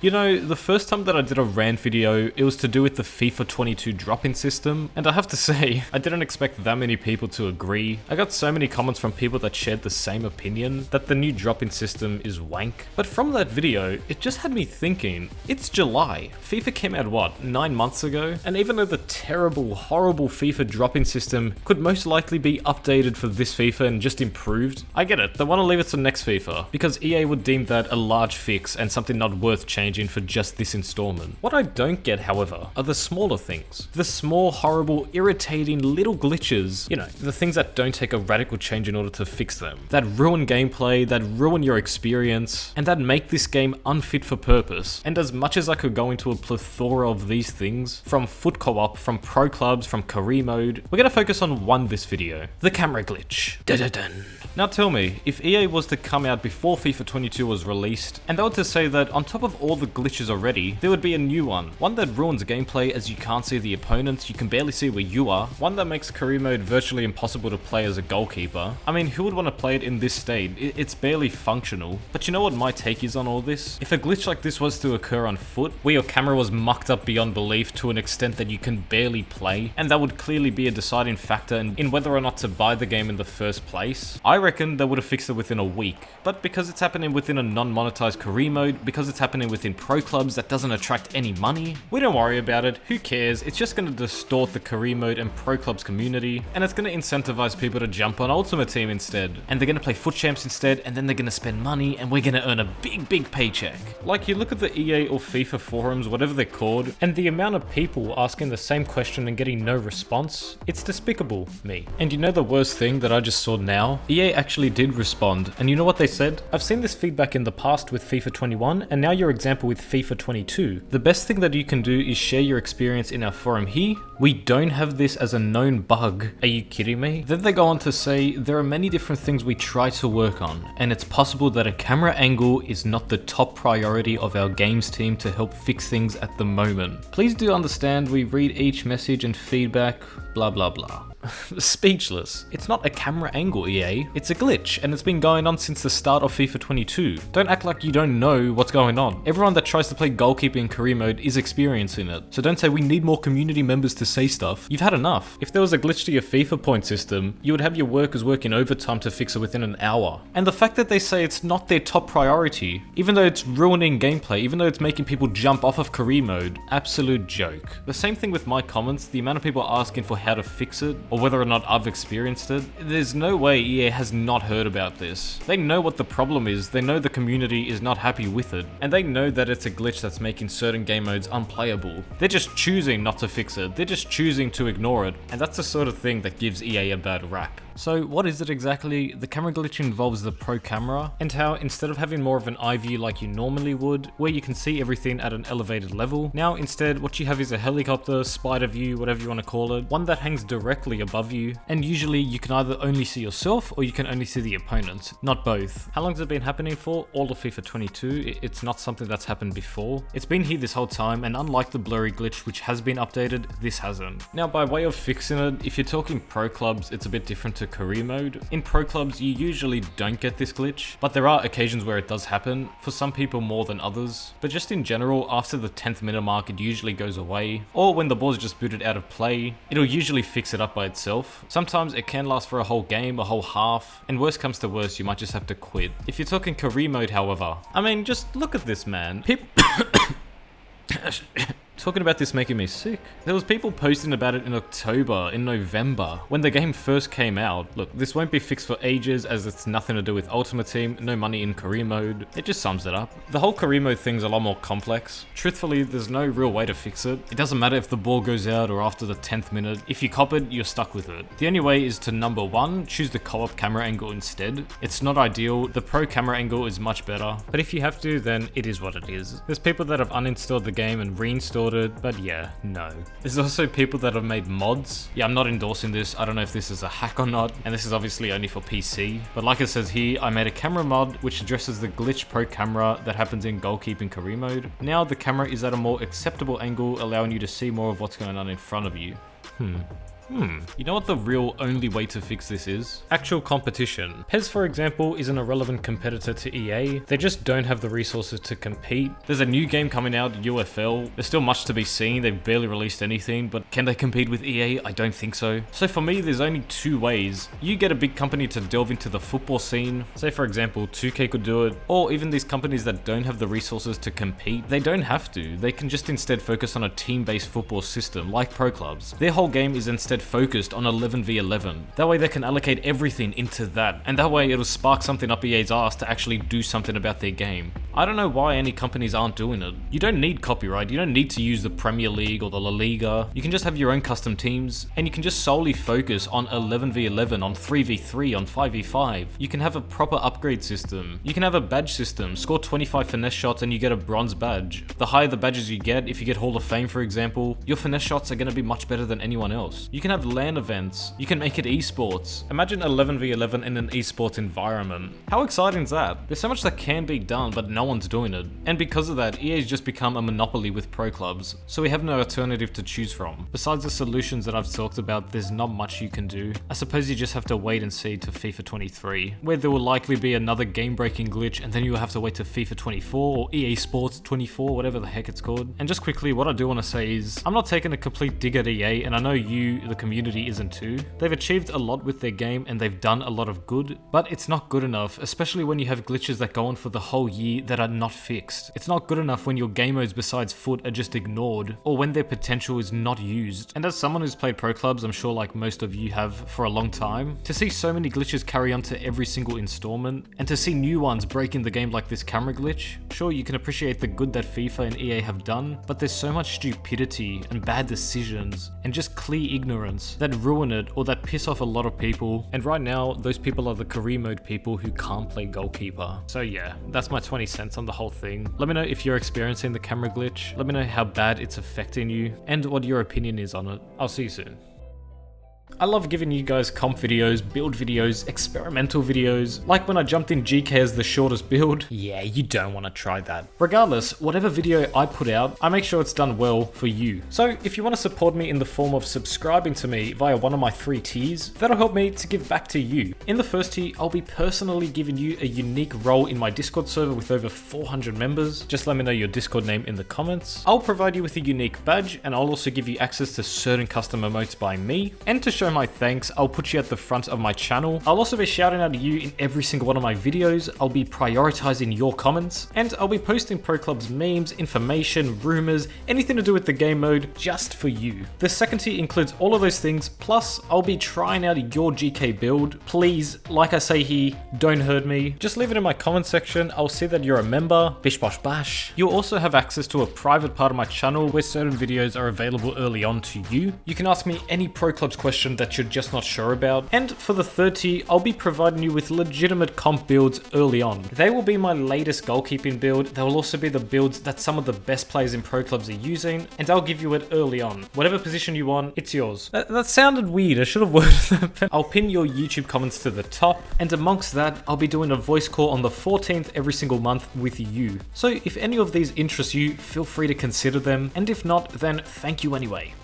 You know, the first time that I did a rant video, it was to do with the FIFA 22 drop-in system, and I have to say, I didn't expect that many people to agree. I got so many comments from people that shared the same opinion, that the new drop-in system is wank. But from that video, it just had me thinking, it's July. FIFA came out what, 9 months ago? And even though the terrible, horrible FIFA drop-in system could most likely be updated for this FIFA and just improved, I get it, they want to leave it to next FIFA, because EA would deem that a large fix and something not worth changing for just this installment. What I don't get, however, are the smaller things. The small, horrible, irritating little glitches, you know, the things that don't take a radical change in order to fix them, that ruin gameplay, that ruin your experience, and that make this game unfit for purpose. And as much as I could go into a plethora of these things, from foot co-op, from pro clubs, from career mode, we're gonna focus on one this video: the camera glitch. Dun-dun-dun. Now tell me, if EA was to come out before FIFA 22 was released, and they were to say that on top of all the glitches already, there would be a new one that ruins gameplay as you can't see the opponents, you can barely see where you are, one that makes career mode virtually impossible to play as a goalkeeper. I mean, who would want to play it in this state? It's barely functional. But you know what my take is on all this? If a glitch like this was to occur on foot, where your camera was mucked up beyond belief to an extent that you can barely play, and that would clearly be a deciding factor in whether or not to buy the game in the first place, I reckon they would have fixed it within a week. But because it's happening within a non-monetized career mode, because it's happening within pro clubs that doesn't attract any money, we don't worry about it, who cares, it's just going to distort the career mode and pro clubs community, and it's going to incentivize people to jump on Ultimate Team instead, and they're going to play foot champs instead, and then they're going to spend money, and we're going to earn a big paycheck. Like, you look at the EA or FIFA forums, whatever they're called, and the amount of people asking the same question and getting no response, it's despicable, me. And you know the worst thing that I just saw now? EA actually did respond, and you know what they said? I've seen this feedback in the past with FIFA 21, and now your example with FIFA 22. The best thing that you can do is share your experience in our forum here. We don't have this as a known bug. Are you kidding me? Then they go on to say, there are many different things we try to work on, and it's possible that a camera angle is not the top priority of our games team to help fix things at the moment. Please do understand we read each message and feedback, blah blah blah. Speechless. It's not a camera angle, EA. It's a glitch, and it's been going on since the start of FIFA 22. Don't act like you don't know what's going on. Everyone that tries to play goalkeeper in career mode is experiencing it. So don't say we need more community members to say stuff. You've had enough. If there was a glitch to your FIFA point system, you would have your workers working overtime to fix it within an hour. And the fact that they say it's not their top priority, even though it's ruining gameplay, even though it's making people jump off of career mode, absolute joke. The same thing with my comments, the amount of people asking for how to fix it, or whether or not I've experienced it. There's no way EA has not heard about this. They know what the problem is, they know the community is not happy with it, and they know that it's a glitch that's making certain game modes unplayable. They're just choosing not to fix it, they're just choosing to ignore it, and that's the sort of thing that gives EA a bad rap. So what is it exactly? The camera glitch involves the pro camera, and how instead of having more of an eye view like you normally would, where you can see everything at an elevated level, now instead what you have is a helicopter, spider view, whatever you want to call it, one that hangs directly above you, and usually you can either only see yourself or you can only see the opponent, not both. How long has it been happening for? All of FIFA 22, it's not something that's happened before. It's been here this whole time, and unlike the blurry glitch which has been updated, this hasn't. Now by way of fixing it, if you're talking pro clubs, it's a bit different to career mode. In pro clubs, you usually don't get this glitch, but there are occasions where it does happen, for some people more than others. But just in general, after the 10th minute mark, it usually goes away, or when the ball's just booted out of play, it'll usually fix it up by itself. Sometimes it can last for a whole game, a whole half, and worst comes to worst, you might just have to quit. If you're talking career mode, however, I mean, just look at this, man. People talking about this making me sick. There was people posting about it in October, in November, when the game first came out. Look, this won't be fixed for ages as it's nothing to do with Ultimate Team, no money in career mode. It just sums it up. The whole career mode thing's a lot more complex. Truthfully, there's no real way to fix it. It doesn't matter if the ball goes out or after the 10th minute. If you cop it, you're stuck with it. The only way is to number one, choose the co-op camera angle instead. It's not ideal. The pro camera angle is much better. But if you have to, then it is what it is. There's people that have uninstalled the game and reinstalled it, but yeah, no. There's also people that have made mods. Yeah, I'm not endorsing this. I don't know if this is a hack or not, and this is obviously only for PC. But like it says here, I made a camera mod which addresses the glitch pro camera that happens in goalkeeping career mode. Now the camera is at a more acceptable angle, allowing you to see more of what's going on in front of you. You know what the real only way to fix this is? Actual competition. PES, for example, is an irrelevant competitor to EA. They just don't have the resources to compete. There's a new game coming out, UFL. There's still much to be seen. They've barely released anything, but can they compete with EA? I don't think so. So for me, there's only two ways. You get a big company to delve into the football scene. Say, for example, 2K could do it, or even these companies that don't have the resources to compete. They don't have to. They can just instead focus on a team-based football system like ProClubs. Their whole game is instead focused on 11v11. That way they can allocate everything into that, and that way it'll spark something up EA's ass to actually do something about their game. I don't know why any companies aren't doing it. You don't need copyright, you don't need to use the Premier League or the La Liga. You can just have your own custom teams, and you can just solely focus on 11v11, on 3v3, on 5v5. You can have a proper upgrade system. You can have a badge system. Score 25 finesse shots and you get a bronze badge. The higher the badges you get, if you get Hall of Fame for example, your finesse shots are going to be much better than anyone else. You can have LAN events. You can make it esports. Imagine 11v11 in an esports environment. How exciting is that? There's so much that can be done, but no one's doing it. And because of that, EA's just become a monopoly with ProClubs, so we have no alternative to choose from. Besides the solutions that I've talked about, there's not much you can do. I suppose you just have to wait and see to FIFA 23, where there will likely be another game-breaking glitch, and then you'll have to wait to FIFA 24 or EA Sports 24, whatever the heck it's called. And just quickly, what I do want to say is, I'm not taking a complete dig at EA, and I know you, the community, isn't too. They've achieved a lot with their game, and they've done a lot of good, but it's not good enough, especially when you have glitches that go on for the whole year that are not fixed. It's not good enough when your game modes besides foot are just ignored, or when their potential is not used. And as someone who's played ProClubs, I'm sure like most of you have for a long time, to see so many glitches carry on to every single installment, and to see new ones break in the game like this camera glitch, sure, you can appreciate the good that FIFA and EA have done, but there's so much stupidity and bad decisions and just clear ignorance that ruin it or that piss off a lot of people. And right now, those people are the career mode people who can't play goalkeeper. So yeah, that's my 20 cents on the whole thing. Let me know if you're experiencing the camera glitch. Let me know how bad it's affecting you and what your opinion is on it. I'll see you soon. I love giving you guys comp videos, build videos, experimental videos, like when I jumped in GK as the shortest build. Yeah, you don't want to try that. Regardless, whatever video I put out, I make sure it's done well for you. So if you want to support me in the form of subscribing to me via one of my 3 tiers, that'll help me to give back to you. In the first tier, I'll be personally giving you a unique role in my Discord server with over 400 members. Just let me know your Discord name in the comments. I'll provide you with a unique badge, and I'll also give you access to certain custom emotes by me. And to show my thanks, I'll put you at the front of my channel. I'll also be shouting out you in every single one of my videos. I'll be prioritizing your comments, and I'll be posting ProClubs memes, information, rumors, anything to do with the game mode just for you. The second tier includes all of those things, plus I'll be trying out your GK build. Please, like I say here, don't hurt me. Just leave it in my comment section. I'll see that you're a member. Bish bosh bash. You'll also have access to a private part of my channel where certain videos are available early on to you. You can ask me any ProClubs question that you're just not sure about. And for the third tier, I'll be providing you with legitimate comp builds early on. They will be my latest goalkeeping build. They will also be the builds that some of the best players in ProClubs are using, and I'll give you it early on. Whatever position you want, it's yours. That sounded weird. I should have worded that. I'll pin your YouTube comments to the top, and amongst that, I'll be doing a voice call on the 14th every single month with you. So if any of these interest you, feel free to consider them, and if not, then thank you anyway.